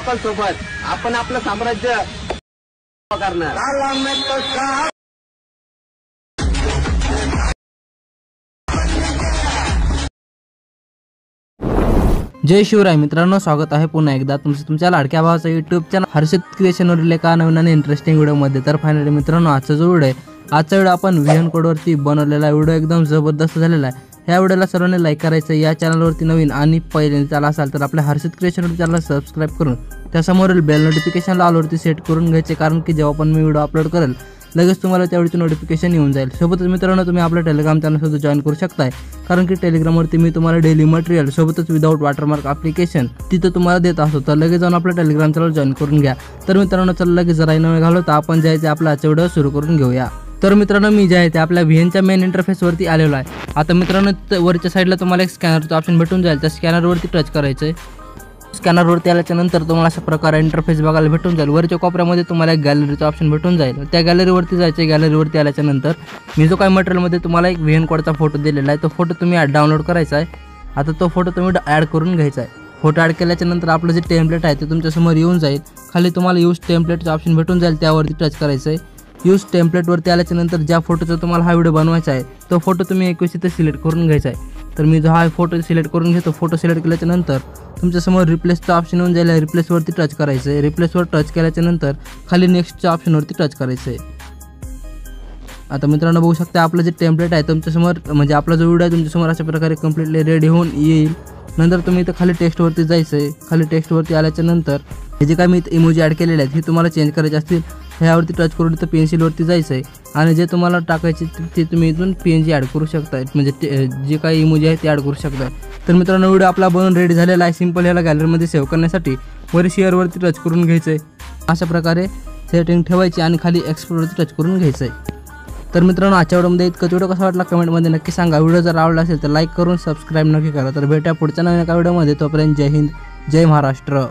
Couple सोबत आपण आपलं साम्राज्य करणार। जय शिवराय मित्रांनो, स्वागत आहे पुन्हा एकदा तुमच्या लाडक्या भावाचा YouTube चॅनल हर्षित क्रिएशनवरील एका नवीन आणि इंटरेस्टिंग व्हिडिओमध्ये। तर फायनली मित्रांनो, आजचा जो व्हिडिओ आहे, आजचा व्हिडिओ आपण व्हीएन कोडवरती बनवलेला व्हिडिओ एकदम जबरदस्त झालेला आहे। ह्या व्हिडिओला सर्वांनी लाईक करायचं। या चॅनलवरती नवीन आणि पहिल्यांदा आला असाल तर आपल्या हर्षित क्रिएशनवरील चॅनलला सबस्क्राइब करून त्यासमोरील बेल नोटिफिकेशनला ऑलवरती सेट करून घ्यायचे, कारण की जेव्हा पण मी व्हिडिओ अपलोड करेल लगेच तुम्हाला त्यावेळीचं नोटिफिकेशन येऊन जाईल। सोबतच मित्रांनो, तुम्ही आपल्या टेलिग्राम चॅनल सुद्धा जॉईन करू शकताय, कारण की टेलिग्रामवरती मी तुम्हाला डेली मटेरियल सोबतच विदाउट वॉटरमार्क ॲप्लिकेशन तिथं तुम्हाला देत असतो। तर लगेच जाऊन आपल्या टेलिग्राम चॅनल जॉईन करून घ्या। तर मित्रांनो, चला लगेच जरा न घालवता आपण जे आहे ते आपला आजचा व्हिडिओ सुरू करून घेऊया। तर मित्रांनो, मी जे आहे ते आपल्या व्हीएनच्या मेन इंटरफेसवरती आलेलो आहे। आता मित्रांनो, वरच्या साईडला तुम्हाला एक स्कॅनरचा ऑप्शन भेटून जाईल। त्या स्कॅनरवरती टच करायचं आहे। स्कॅनरवरती आल्याच्या नंतर तुम्हाला अशा प्रकारे इंटरफेस बघायला भेटून जाईल। वरच्या कोपऱ्यामध्ये तुम्हाला एक गॅलरीचा ऑप्शन भेटून जाईल। त्या गॅलरीवरती जायचं। गॅलरीवरती आल्याच्या नंतर मी जो काही मटेरियलमध्ये तुम्हाला एक व्हीएन कोडचा फोटो दिलेला आहे, तो फोटो तुम्ही डाउनलोड करायचा आहे। आता तो फोटो तुम्ही ॲड करून घ्यायचा आहे। फोटो ॲड केल्याच्या नंतर आपलं जे टेम्पलेट आहे ते तुमच्यासमोर येऊन जाईल। खाली तुम्हाला यूज टेम्पलेटचं ऑप्शन भेटून जाईल, त्यावरती टच करायचं आहे। यूज टेम्पलेटवरती आल्याच्या नंतर ज्या फोटोचा तुम्हाला हा व्हिडिओ बनवायचा आहे तो फोटो तुम्ही 21 इथे सिलेक्ट करून घ्यायचा आहे। तर मी जो हा फोटो सिलेक्ट करून घेतो, फोटो सिलेक्ट केल्याच्या नंतर तुमच्यासमोर रिप्लेसचं ऑप्शन येऊन जाईल। रिप्लेसवरती टच करायचं आहे। रिप्लेसवर टच केल्याच्या नंतर खाली नेक्स्टच्या ऑप्शनवरती टच करायचं आहे। आता मित्रांनो, बघू शकता आपलं जे टेम्पलेट आहे तुमच्यासमोर, म्हणजे आपला जो व्हिडिओ आहे तुमच्यासमोर अशा प्रकारे कम्प्लिटली रेडी होऊन येईल। नंतर तुम्ही इथं खाली टेक्स्टवरती जायचं आहे। खाली टेक्स्टवरती आल्याच्या नंतर हे जे काय मी इमोजी ॲड केलेले आहेत हे तुम्हाला चेंज करायचे असतील, ह्यावरती टच करून इथं पेन्सिलवरती जायचं आहे आणि जे तुम्हाला टाकायचे ते तुम्ही इथून PNG ॲड करू शकताय, म्हणजे जे काही इमोजी आहे ते ॲड करू शकताय। तर मित्रांनो, व्हिडिओ आपला बनवून रेडी झालेला आहे। सिंपल याला गॅलरीमध्ये सेव्ह करण्यासाठी वर शेअरवरती टच करून घ्यायचं आहे। अशा प्रकारे सेटिंग ठेवायची आणि खाली एक्सपोर्टवरती टच करून घ्यायचं आहे। तर मित्रांनो, आजच्या व्हिडिओमध्ये इतकं। व्हिडिओ कसा वाटला कमेंटमध्ये नक्की सांगा। व्हिडिओ जर आवडला असेल तर लाईक करून सबस्क्राईब नक्की करा। तर भेटूया पुढच्या नवीन एका व्हिडिओमध्ये। तोपर्यंत जय हिंद, जय महाराष्ट्र।